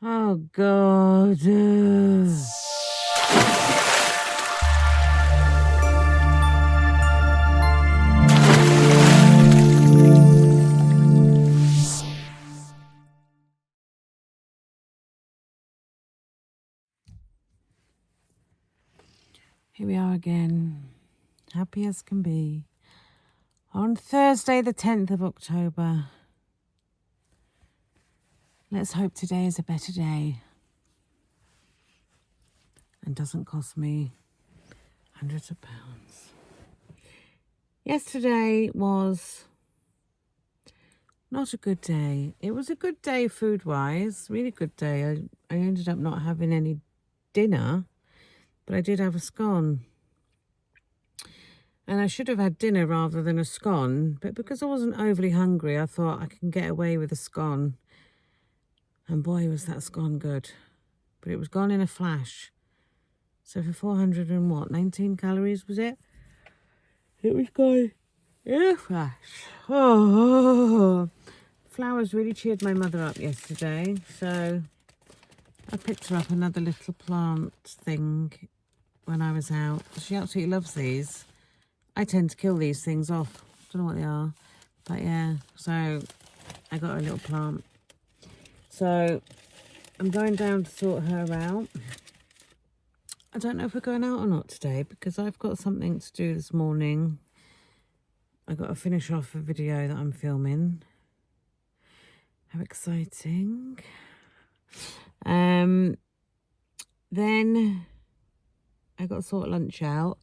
Oh, God. Here we are again, happy as can be, on Thursday the 10th of October. Let's hope today is a better day and doesn't cost me hundreds of pounds. Yesterday was not a good day. It was a good day food-wise, really good day. I ended up not having any dinner, but I did have a scone. And I should have had dinner rather than a scone, but because I wasn't overly hungry, I thought I can get away with a scone. And boy, was that scone good. But it was gone in a flash. So for 19 calories, was it? It was gone in a flash. Oh, flowers really cheered my mother up yesterday. So I picked her up another little plant thing when I was out. She absolutely loves these. I tend to kill these things off. Don't know what they are. But yeah, so I got her a little plant. So I'm going down to sort her out. I don't know if we're going out or not today because I've got something to do this morning. I got to finish off a video that I'm filming. How exciting. Then I got to sort lunch out.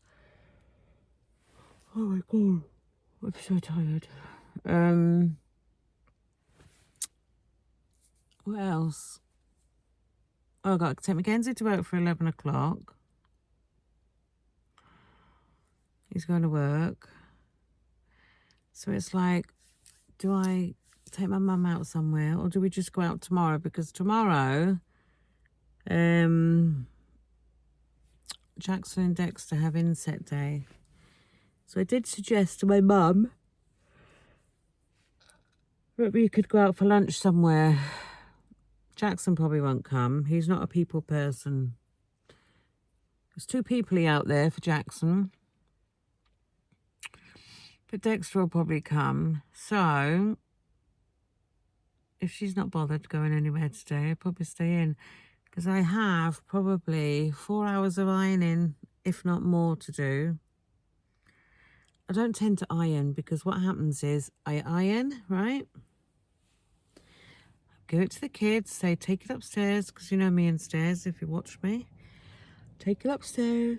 Oh my God, I'm so tired. What else? Oh, I got to take Mackenzie to work for 11 o'clock. He's going to work. So it's like, do I take my mum out somewhere or do we just go out tomorrow? Because tomorrow, Jackson and Dexter have inset day. So I did suggest to my mum that we could go out for lunch somewhere. Jackson probably won't come. He's not a people person. There's too peoply out there for Jackson. But Dexter will probably come. So if she's not bothered going anywhere today, I'll probably stay in. Because I have probably 4 hours of ironing, if not more, to do. I don't tend to iron because what happens is I iron, right? Give it to the kids, say take it upstairs, because you know me and stairs if you watch me. Take it upstairs.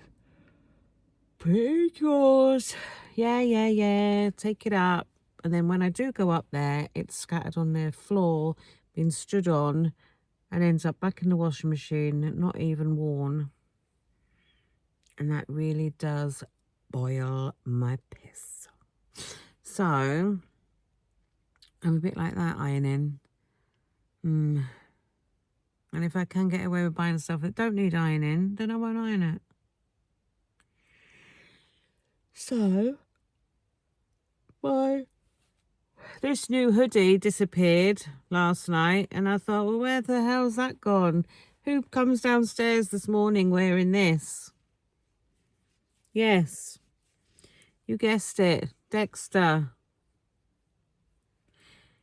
Put it in drawers. Yeah. Take it up. And then when I do go up there, it's scattered on the floor, being stood on, and ends up back in the washing machine, not even worn. And that really does boil my piss. So I'm a bit like that ironing. And if I can get away with buying stuff that don't need ironing, then I won't iron it. So this new hoodie disappeared last night, and I thought, well, where the hell's that gone? Who comes downstairs this morning wearing this? Yes, you guessed it, Dexter.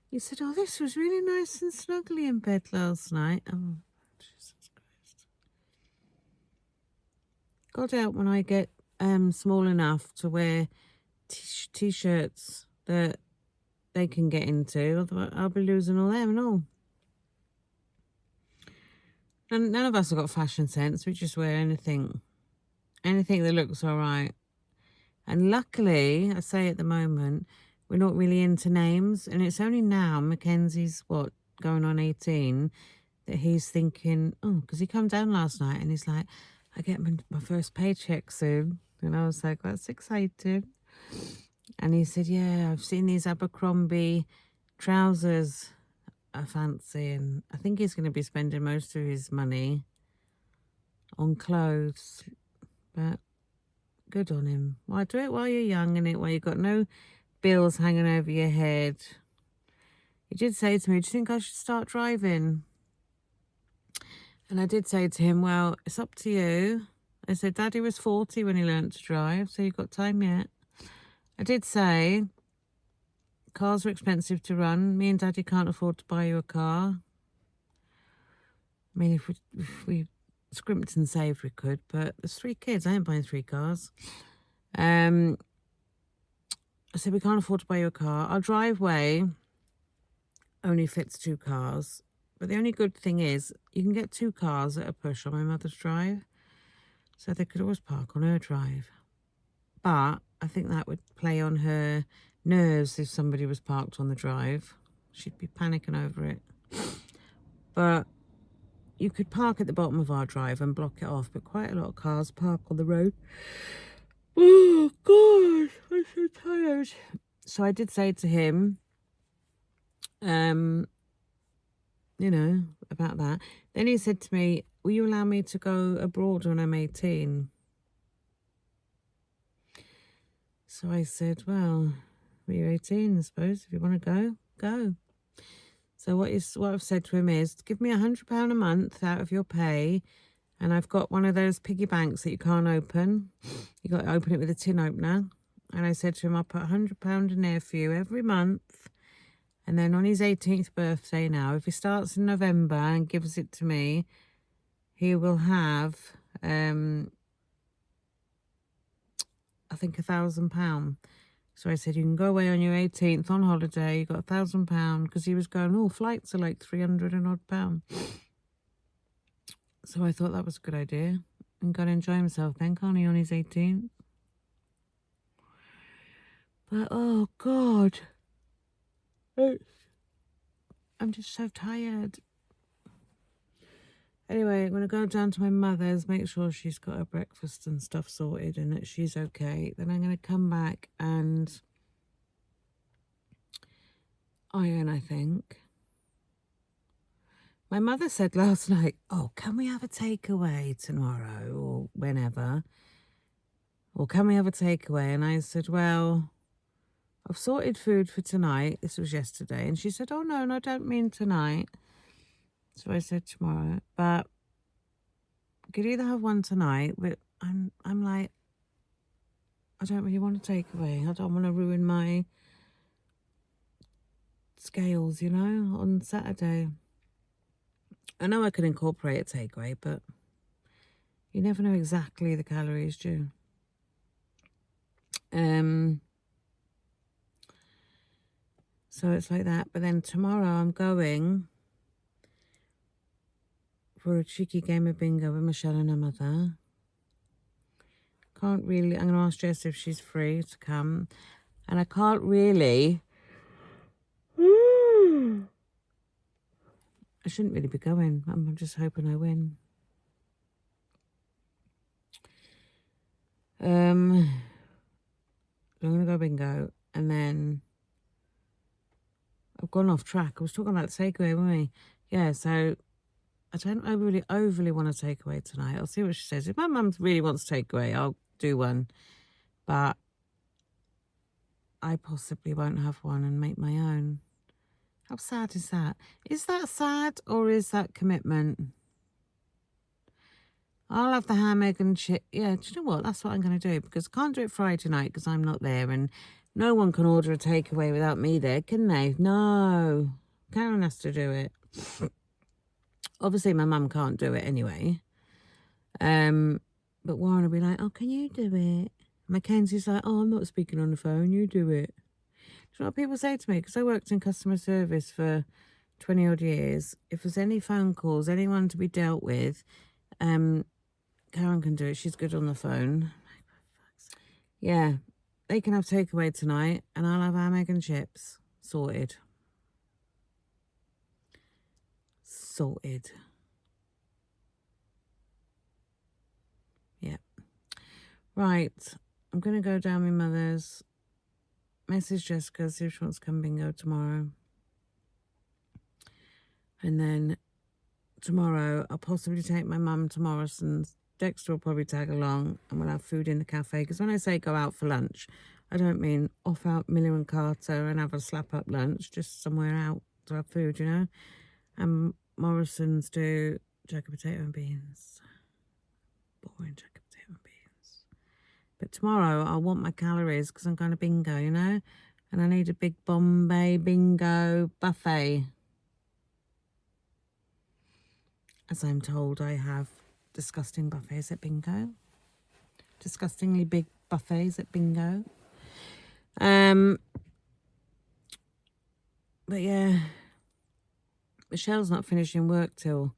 He said, oh, this was really nice and snuggly in bed last night. Oh, Jesus Christ. Got out when I get small enough to wear t-shirts that they can get into. Otherwise, I'll be losing all them and all. And none of us have got fashion sense. We just wear anything that looks all right. And luckily, I say at the moment, we're not really into names. And it's only now, Mackenzie's, going on 18, that he's thinking, oh, because he come down last night and he's like, I get my first paycheck soon. And I was like, that's exciting. And he said, yeah, I've seen these Abercrombie trousers I fancy. And I think he's going to be spending most of his money on clothes. But good on him. Why do it while you're young, innit? While you've got no bills hanging over your head. He did say to me, do you think I should start driving? And I did say to him, well, it's up to you. I said, Daddy was 40 when he learnt to drive, so you've got time yet. I did say, cars are expensive to run. Me and Daddy can't afford to buy you a car. I mean, if we scrimped and saved, we could, but there's 3 kids. I ain't buying 3 cars. I said, we can't afford to buy you a car. Our driveway only fits 2 cars. But the only good thing is you can get 2 cars at a push on my mother's drive. So they could always park on her drive. But I think that would play on her nerves if somebody was parked on the drive. She'd be panicking over it. But you could park at the bottom of our drive and block it off. But quite a lot of cars park on the road. Oh, God, I'm so tired. So I did say to him, you know, about that. Then he said to me, will you allow me to go abroad when I'm 18? So I said, well, when you're 18, I suppose, if you want to go, go. So what I've said to him is, give me £100 a month out of your pay, and I've got one of those piggy banks that you can't open. You got to open it with a tin opener. And I said to him, I'll put £100 in there for you every month. And then on his 18th birthday now, if he starts in November and gives it to me, he will have, I think, £1,000. So I said, you can go away on your 18th on holiday. You got £1,000, because he was going, oh, flights are like 300 and odd pound. So I thought that was a good idea. And got to enjoy himself then, can't he, on his 18th? But, oh, God. I'm just so tired. Anyway, I'm going to go down to my mother's, make sure she's got her breakfast and stuff sorted and that she's okay. Then I'm going to come back and iron, I think. My mother said last night, oh, can we have a takeaway tomorrow or whenever? Or can we have a takeaway? And I said, well, I've sorted food for tonight. This was yesterday. And she said, oh, no, I don't mean tonight. So I said tomorrow. But I could either have one tonight, but I'm like, I don't really want a takeaway. I don't want to ruin my scales, you know, on Saturday. I know I could incorporate a takeaway, but you never know exactly the calories, do you? So it's like that. But then tomorrow I'm going for a cheeky game of bingo with Michelle and her mother. I'm going to ask Jess if she's free to come. And I can't really... I shouldn't really be going. I'm just hoping I win. I'm going to go bingo. And then... I've gone off track. I was talking about takeaway, weren't we? Yeah, so I don't overly want to take away tonight. I'll see what she says. If my mum really wants takeaway, I'll do one. But I possibly won't have one and make my own. How sad is that? Is that sad or is that commitment? I'll have the ham, egg and chip. Yeah, do you know what? That's what I'm going to do, because I can't do it Friday night because I'm not there, and no one can order a takeaway without me there, can they? No. Karen has to do it. Obviously, my mum can't do it anyway. But Warren will be like, oh, can you do it? Mackenzie's like, oh, I'm not speaking on the phone. You do it. Do you know what people say to me? Because I worked in customer service for 20 odd years. If there's any phone calls, anyone to be dealt with, Karen can do it. She's good on the phone. Yeah, they can have takeaway tonight, and I'll have ham, egg and chips. Sorted. Sorted. Yeah. Right. I'm going to go down my mother's, message Jessica, see if she wants to come bingo tomorrow. And then tomorrow, I'll possibly take my mum to Morrison's. Dexter will probably tag along, and we'll have food in the cafe. Because when I say go out for lunch, I don't mean off out Miller and Carter and have a slap up lunch, just somewhere out to have food, you know. And Morrison's do jacket potato and beans. Boring jacket potato and beans. But tomorrow I want my calories because I'm going to bingo, you know? And I need a big Bombay bingo buffet. As I'm told, I have disgusting buffets at bingo. Disgustingly big buffets at bingo. But yeah, Michelle's not finishing work till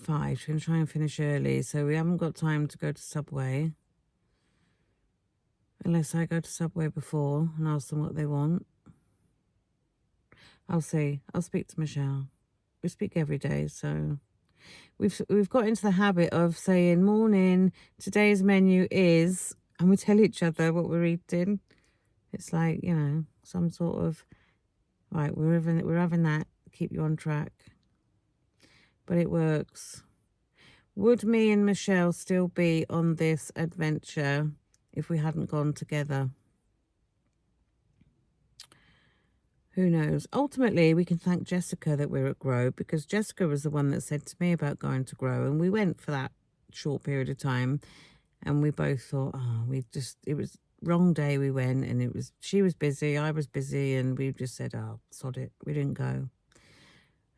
5. She's going to try and finish early, so we haven't got time to go to Subway. Unless I go to Subway before and ask them what they want. I'll see. I'll speak to Michelle. We speak every day, so we've got into the habit of saying, morning, today's menu is, and we tell each other what we're eating. It's like, you know, some sort of, right, we're having that, keep you on track. But it works. Would me and Michelle still be on this adventure if we hadn't gone together? Who knows? Ultimately, we can thank Jessica that we're at Grow, because Jessica was the one that said to me about going to Grow, and we went for that short period of time, and we both thought, oh, it was wrong day we went, and she was busy, I was busy, and we just said, oh, sod it, we didn't go.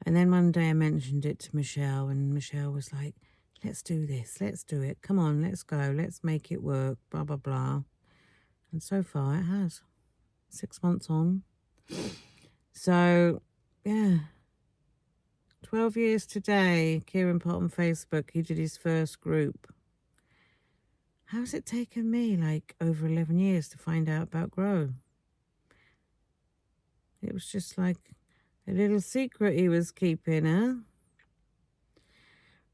And then one day I mentioned it to Michelle, and Michelle was like, let's do this, let's do it, come on, let's go, let's make it work, blah, blah, blah. And so far it has. 6 months on. So, yeah. 12 years today, Kieran put on Facebook, he did his first group. How's it taken me, like, over 11 years to find out about Grow? It was just like a little secret he was keeping, huh?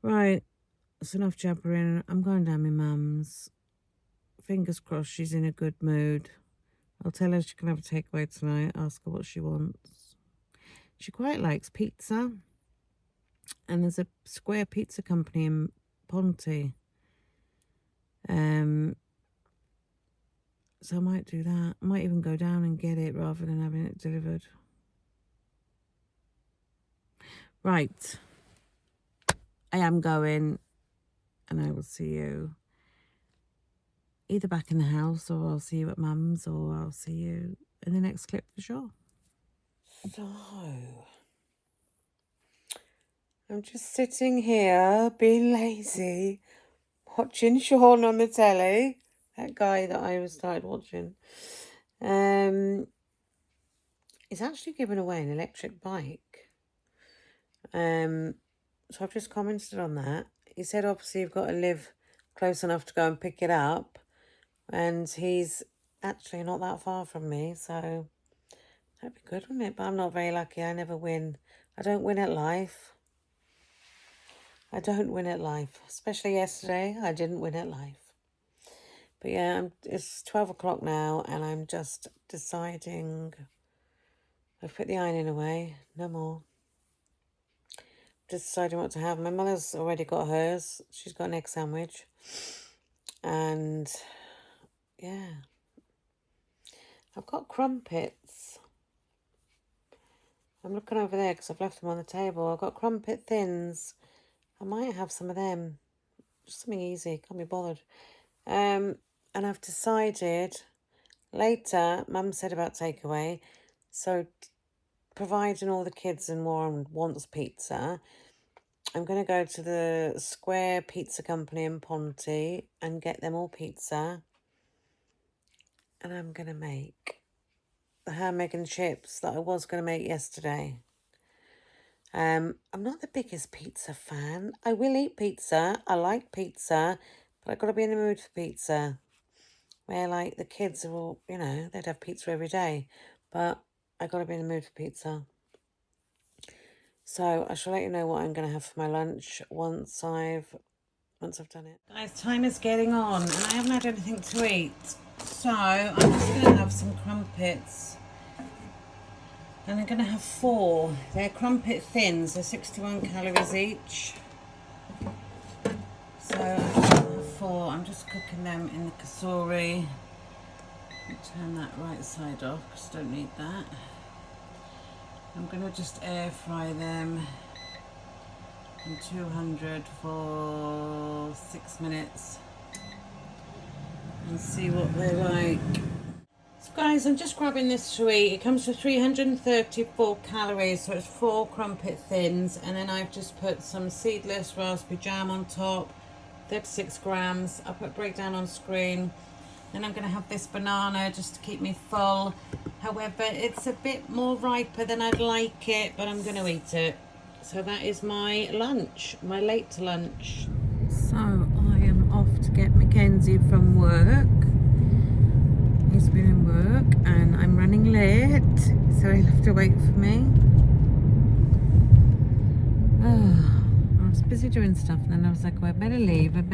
Right, that's enough jabbering. I'm going down my mum's. Fingers crossed she's in a good mood. I'll tell her she can have a takeaway tonight, ask her what she wants. She quite likes pizza. And there's a square pizza company in Ponty. So I might do that. I might even go down and get it rather than having it delivered. Right. I am going, and I will see you either back in the house, or I'll see you at mum's, or I'll see you in the next clip for sure. So, I'm just sitting here being lazy, watching Sean on the telly, that guy that I started watching. He's actually given away an electric bike. So I've just commented on that. He said obviously you've got to live close enough to go and pick it up, and he's actually not that far from me, so that'd be good, wouldn't it? But I'm not very lucky. I never win. I don't win at life. I don't win at life. Especially yesterday, I didn't win at life. But yeah, it's 12 o'clock now, and I'm just deciding. I've put the ironing away. No more. Just deciding what to have. My mother's already got hers. She's got an egg sandwich. And yeah. I've got crumpets. I'm looking over there because I've left them on the table. I've got crumpet thins. I might have some of them. Just something easy. Can't be bothered. And I've decided later, Mum said about takeaway. So providing all the kids and Warren wants pizza, I'm going to go to the Square Pizza Company in Ponty and get them all pizza. And I'm going to make the ham, egg and chips that I was going to make yesterday. I'm not the biggest pizza fan. I will eat pizza. I like pizza, but I've got to be in the mood for pizza. Where, like, the kids are all, you know, they'd have pizza every day. But I've got to be in the mood for pizza. So I shall let you know what I'm going to have for my lunch once I've done it. Guys, time is getting on, and I haven't had anything to eat. So I'm just going to have some crumpets. And I'm going to have 4. They're crumpet thins. They're 61 calories each. So I'm going to have 4. I'm just cooking them in the kasuri. Turn that right side off because I don't need that. I'm going to just air fry them and 200 for 6 minutes and see what they're like. So guys, I'm just grabbing this to eat. It comes with 334 calories, so it's 4 crumpet thins, and then I've just put some seedless raspberry jam on top, 36 grams. I'll put breakdown on screen. Then I'm going to have this banana just to keep me full. However, it's a bit more riper than I'd like it, but I'm going to eat it. So that is my lunch, my late lunch. So I am off to get Mackenzie from work. He's been in work and I'm running late, so he'll have to wait for me. I was busy doing stuff and then I was like, well, I better leave, and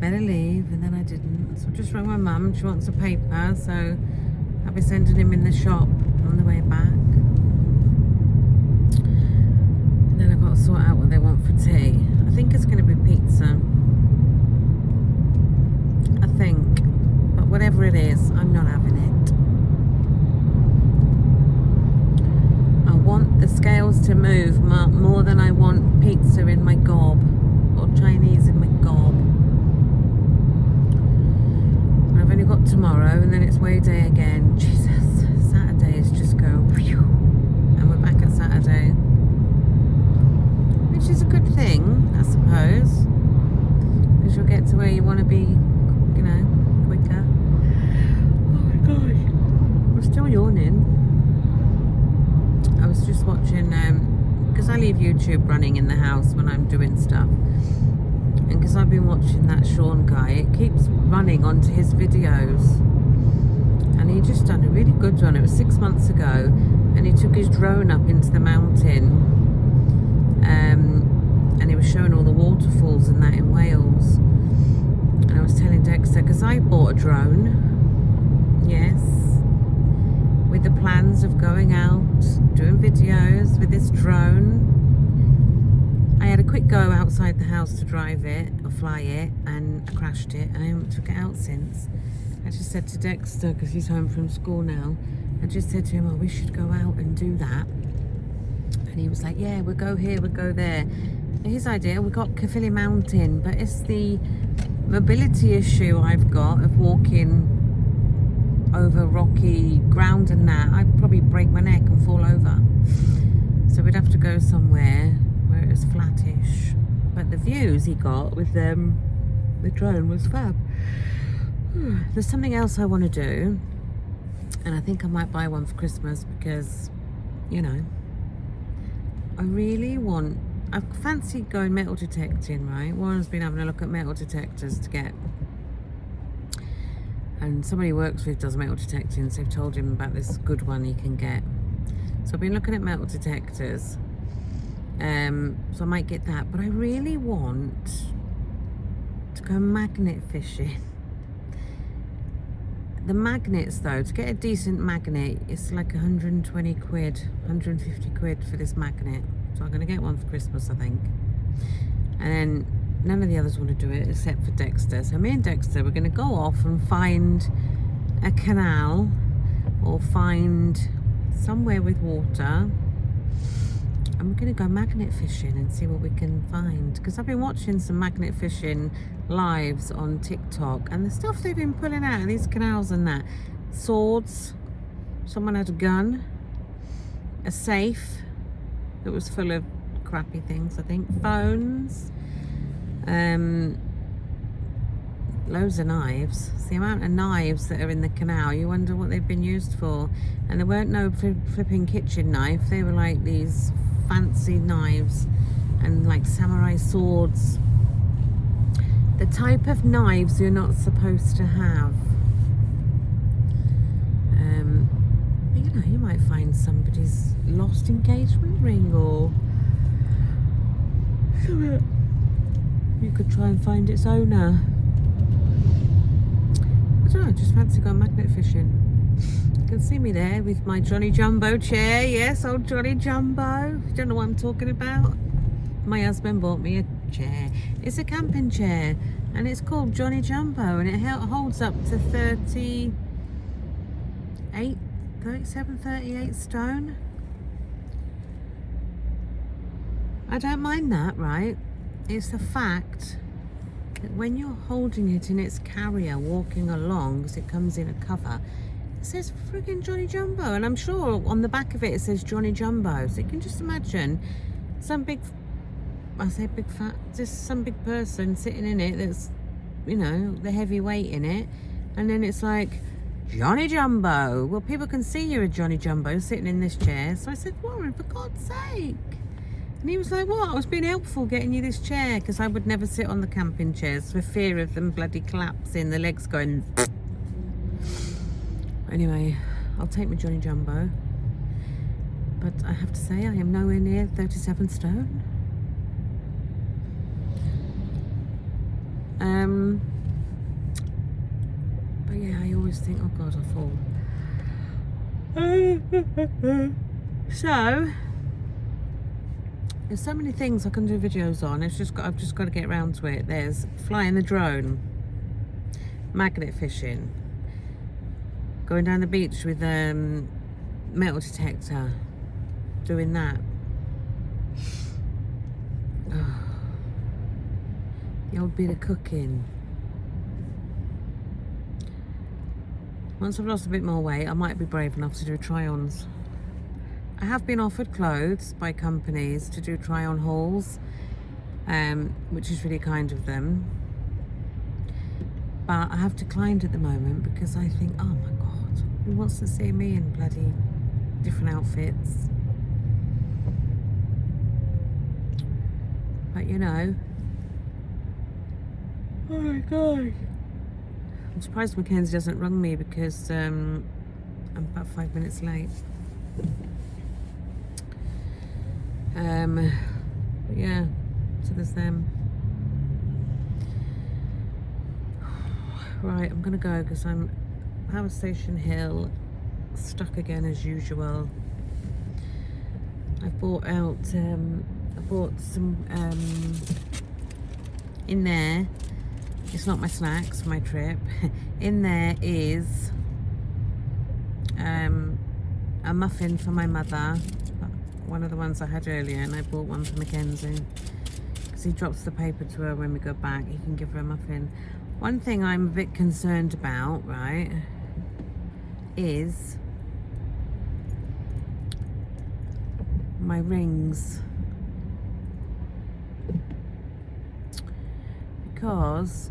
then I didn't. So I just rang my mum. She wants a paper, so I'll be sending him in the shop on the way back. And then I've got to sort out what they want for tea. I think it's going to be pizza. I think. But whatever it is, I'm not having it. I want the scales to move more than I want pizza in my gob or Chinese in my gob. I've only got tomorrow and then it's weigh day again. Jesus, Saturdays just go whew, and we're back at Saturday, which is a good thing, I suppose, because you'll get to where you want to be, you know, quicker. Oh my gosh, I'm still yawning. I was just watching, because I leave YouTube running in the house when I'm doing stuff. And because I've been watching that Sean guy, it keeps running onto his videos. And he just done a really good one. It was 6 months ago. And he took his drone up into the mountain. And he was showing all the waterfalls and that in Wales. And I was telling Dexter, because I bought a drone. Yes. With the plans of going out, doing videos with this drone. I had a quick go outside the house to drive it or fly it, and I crashed it, and I haven't took it out since. I just said to Dexter, because he's home from school now, I just said to him, oh, we should go out and do that. And he was like, yeah, we'll go here, we'll go there. His idea, we got Caerphilly Mountain, but it's the mobility issue I've got of walking over rocky ground and that. I'd probably break my neck and fall over. So we'd have to go somewhere where it was flattish, but the views he got with the drone was fab. There's something else I want to do, and I think I might buy one for Christmas because, you know, I fancy going metal detecting, right? Warren's been having a look at metal detectors to get, and somebody he works with does metal detecting, so I've told him about this good one he can get. So I've been looking at metal detectors. So I might get that, but I really want to go magnet fishing. The magnets though, to get a decent magnet, it's like 120 quid, 150 quid for this magnet. So I'm going to get one for Christmas, I think. And then none of the others want to do it except for Dexter. So me and Dexter, we're going to go off and find a canal or find somewhere with water. And we're going to go magnet fishing and see what we can find. Because I've been watching some magnet fishing lives on TikTok. And the stuff they've been pulling out of these canals and that. Swords. Someone had a gun. A safe that was full of crappy things, I think. Phones. Loads of knives. It's the amount of knives that are in the canal. You wonder what they've been used for. And there weren't no flipping kitchen knife. They were like these fancy knives and like samurai swords. The type of knives you're not supposed to have. But you know, you might find somebody's lost engagement ring, or you could try and find its owner. I don't know, just fancy going magnet fishing. You can see me there with my Johnny Jumbo chair. Yes, old Johnny Jumbo. You don't know what I'm talking about? My husband bought me a chair. It's a camping chair and it's called Johnny Jumbo, and it holds up to 37, 38 stone. I don't mind that, right? It's the fact that when you're holding it in its carrier, walking along, because it comes in a cover, it says friggin' Johnny Jumbo. And I'm sure on the back of it, it says Johnny Jumbo. So you can just imagine some big, I say big fat, just some big person sitting in it that's, you know, the heavy weight in it. And then it's like, Johnny Jumbo. Well, people can see you're a Johnny Jumbo sitting in this chair. So I said, Warren, for God's sake. And he was like, what? I was being helpful getting you this chair because I would never sit on the camping chairs for fear of them bloody collapsing, the legs going. Anyway, I'll take my Johnny Jumbo. But I have to say, I am nowhere near 37 stone. But yeah, I always think, oh God, I'll fall. So, there's so many things I can do videos on. I've just got to get around to it. There's flying the drone, magnet fishing, going down the beach with metal detector, doing that. Oh, the old bit of cooking. Once I've lost a bit more weight, I might be brave enough to do try-ons. I have been offered clothes by companies to do try-on hauls, which is really kind of them. But I have declined at the moment because I think, oh my God, who wants to see me in bloody different outfits? But you know, oh my God. I'm surprised Mackenzie doesn't ring me because I'm about 5 minutes late. But yeah, so there's them. Right, I'm gonna go because I'm Power Station Hill, stuck again as usual. I bought some in there. It's not my snacks for my trip. In there is a muffin for my mother, one of the ones I had earlier, and I bought one for Mackenzie because he drops the paper to her when we go back. He can give her a muffin. One thing I'm a bit concerned about, right, is my rings, because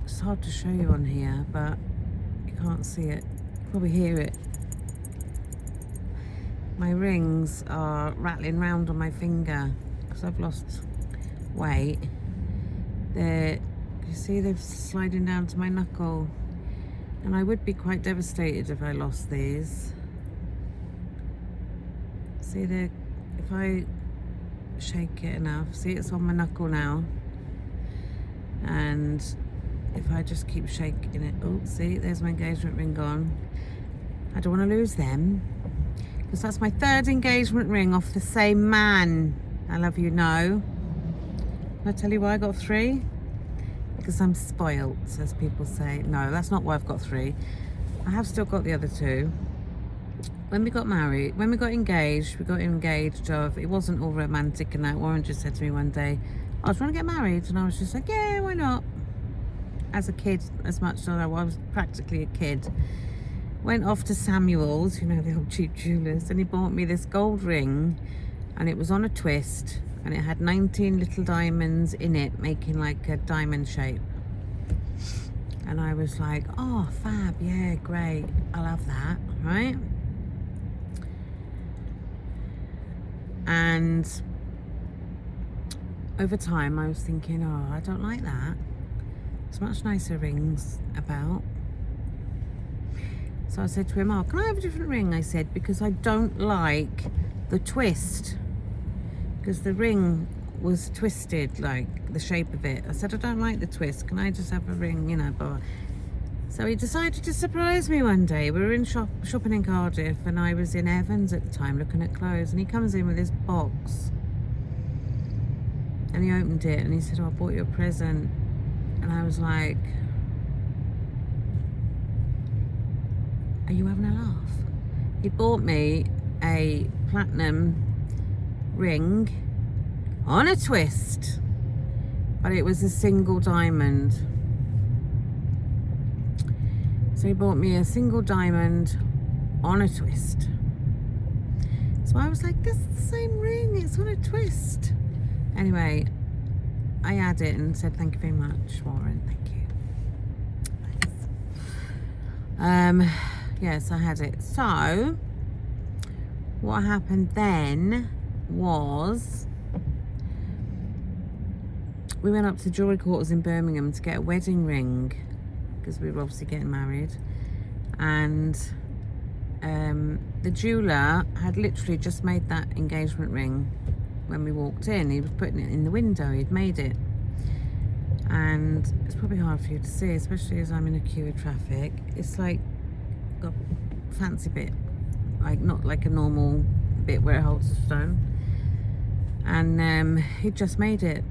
it's hard to show you on here, but you can't see it. You probably hear it. My rings are rattling round on my finger because I've lost weight. You see they're sliding down to my knuckle, and I would be quite devastated if I lost these. See, if I shake it enough, see, it's on my knuckle now, and if I just keep shaking it, oh, see, there's my engagement ring gone. I don't want to lose them because that's my third engagement ring off the same man. I love you, no. Can I tell you why I got 3? Because I'm spoilt, as people say. No, that's not why I've got 3. I have still got the other 2. When we got engaged, it wasn't all romantic and that. Warren just said to me one day, I was trying to get married, and I was just like, yeah, why not? As a kid, as much as I was practically a kid. Went off to Samuel's, you know, the old cheap jewellers, and he bought me this gold ring, and it was on a twist, and it had 19 little diamonds in it, making like a diamond shape. And I was like, oh, fab, yeah, great, I love that, right? And over time I was thinking, oh, I don't like that. There's much nicer rings about. So I said to him, oh, can I have a different ring? I said, because I don't like the twist. Because the ring was twisted, like the shape of it. I said, I don't like the twist. Can I just have a ring, you know, blah. So he decided to surprise me one day. We were in shopping in Cardiff, and I was in Evans at the time looking at clothes, and he comes in with this box. And he opened it, and he said, oh, I bought you a present. And I was like, are you having a laugh? He bought me a platinum ring on a twist, but it was a single diamond. So he bought me a single diamond on a twist. So I was like, this is the same ring, it's on a twist. Anyway, I had it and said, thank you very much, Warren, thank you. Thanks. Yes, I had it. So, what happened then was, we went up to Jewellery Quarters in Birmingham to get a wedding ring, because we were obviously getting married. And the jeweller had literally just made that engagement ring when we walked in. He was putting it in the window, he'd made it. And it's probably hard for you to see, especially as I'm in a queue of traffic. It's like got a fancy bit, like not like a normal bit where it holds a stone. And he'd just made it,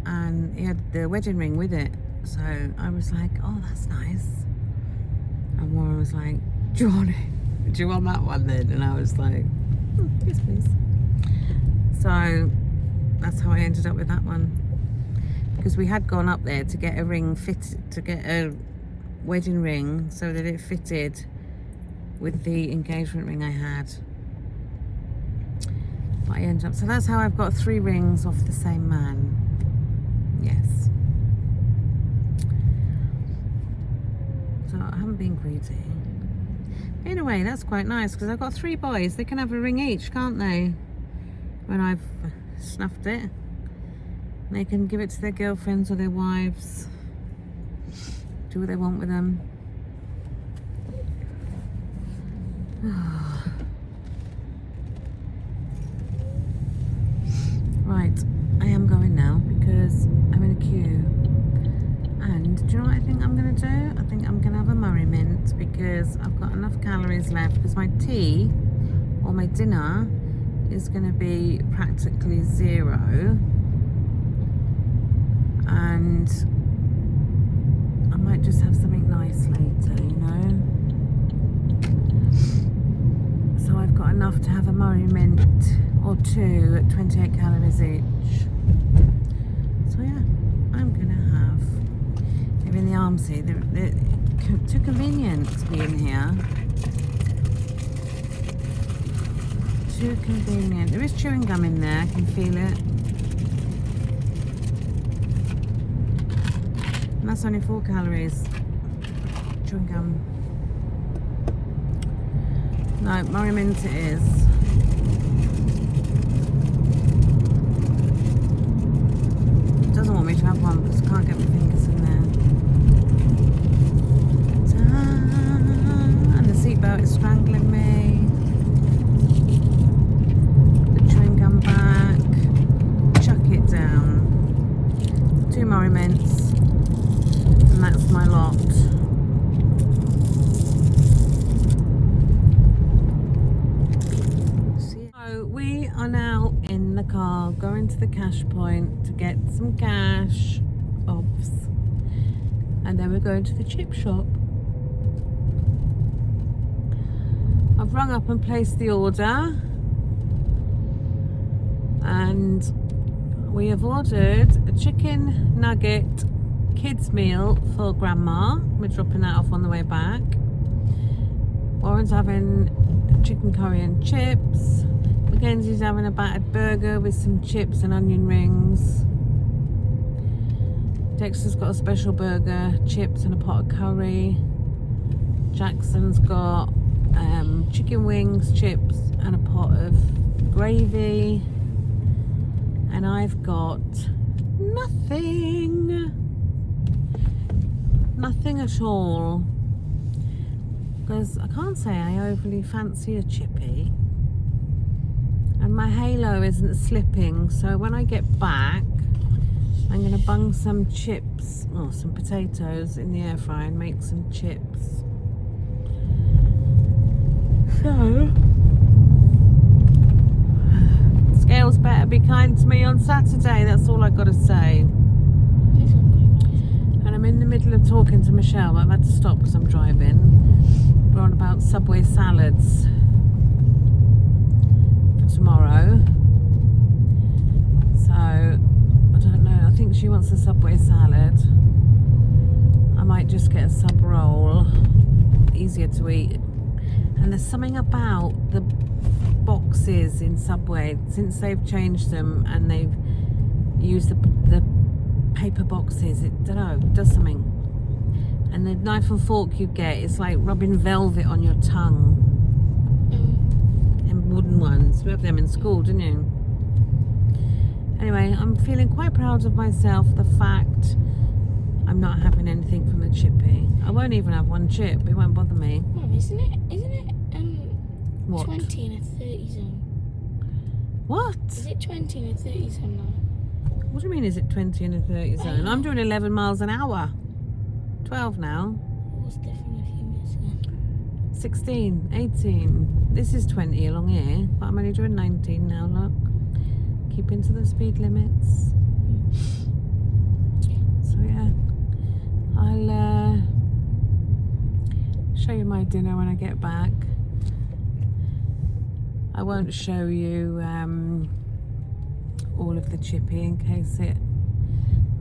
and he had the wedding ring with it. So I was like, oh, that's nice. And Warren was like, do you want it? Do you want that one then? And I was like, yes please. So that's how I ended up with that one, because we had gone up there to get a ring fitted, to get a wedding ring so that it fitted with the engagement ring I had. But I ended up, so that's how I've got 3 rings off the same man. Yes. So I haven't been greedy. In a way, that's quite nice, because I've got 3 boys. They can have a ring each, can't they? When I've snuffed it. They can give it to their girlfriends or their wives. Do what they want with them. Right, I am going now because I'm in a queue. And do you know what I think I'm going to do? I think I'm going to have a Murray mint, because I've got enough calories left, because my tea or my dinner is going to be practically 0. And I might just have something nice later, you know. So I've got enough to have a Murray mint or 2 at 28 calories each. So yeah, I'm going to have, they're in the armsy, they're too convenient to be in here. Too convenient. There is chewing gum in there, I can feel it. And that's only 4 calories. Chewing gum. No, Murray mint it is. It doesn't want me to have one because I can't get my fingers in there. And the seatbelt is strangling me. The chewing gum back. Chuck it down. 2 Murray mints. And that's my lot. So we are now in the car going to the cash point to get some cash, obs, and then we're going to the chip shop. I've rung up and placed the order, and we have ordered a chicken nugget kids meal for Grandma. We're dropping that off on the way back. Warren's having chicken curry and chips. Mackenzie's having a battered burger with some chips and onion rings. Dexter's got a special burger, chips and a pot of curry. Jackson's got chicken wings, chips and a pot of gravy. And I've got nothing. Nothing at all. Because I can't say I overly fancy a chippy. And my halo isn't slipping, so when I get back, I'm going to bung some chips, or some potatoes in the air fryer and make some chips. So, scales better be kind to me on Saturday, that's all I've got to say. And I'm in the middle of talking to Michelle, but I've had to stop because I'm driving. We're on about Subway salads for tomorrow. She wants a Subway salad. I might just get a sub roll. Easier to eat. And there's something about the boxes in Subway since they've changed them and they've used the paper boxes. It don't know, does something. And the knife and fork you get is like rubbing velvet on your tongue. And wooden ones. You have them in school, didn't you? Anyway, I'm feeling quite proud of myself. The fact I'm not having anything from the Chippy. I won't even have one chip. It won't bother me. Mum, isn't it What? 20 in a 30 zone? What? Is it 20 in a 30 zone now? What do you mean, is it 20 in a 30 zone? I'm doing 11 miles an hour. 12 now. It was different a few minutes ago. 16, 18. This is 20 along here, but I'm only doing 19 now, look. Keeping to the speed limits. So yeah, I'll show you my dinner when I get back. I won't show you all of the Chippy in case it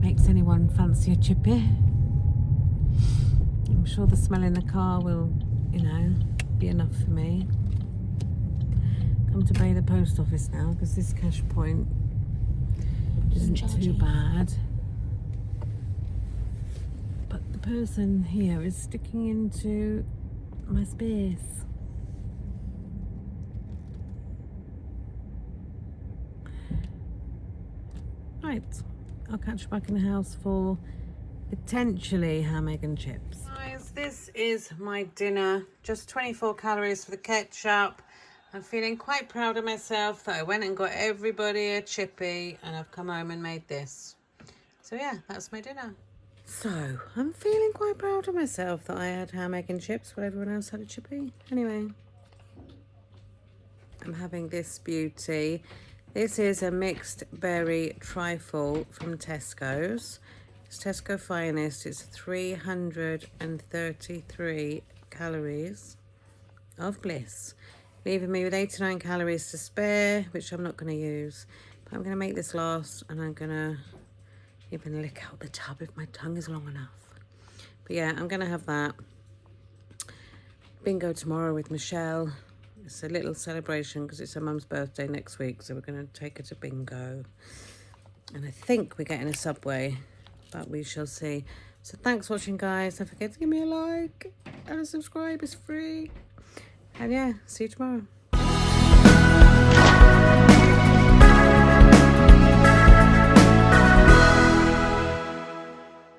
makes anyone fancy a Chippy. I'm sure the smell in the car will, you know, be enough for me. Come to Bay the post office now because this cash point isn't too bad. But the person here is sticking into my space. Right, I'll catch you back in the house for potentially ham, egg and chips. Guys, this is my dinner. Just 24 calories for the ketchup. I'm feeling quite proud of myself that I went and got everybody a Chippy and I've come home and made this. So yeah, that's my dinner. So, I'm feeling quite proud of myself that I had ham, egg and chips while everyone else had a Chippy. Anyway, I'm having this beauty. This is a mixed berry trifle from Tesco's. It's Tesco Finest. It's 333 calories of bliss, leaving me with 89 calories to spare, which I'm not going to use. But I'm going to make this last, and I'm going to even lick out the tub if my tongue is long enough. But yeah, I'm going to have that. Bingo tomorrow with Michelle. It's a little celebration because it's her mum's birthday next week, so we're going to take her to bingo. And I think we're getting a Subway, but we shall see. So thanks for watching, guys. Don't forget to give me a like and a subscribe. It's free. And yeah, see you tomorrow.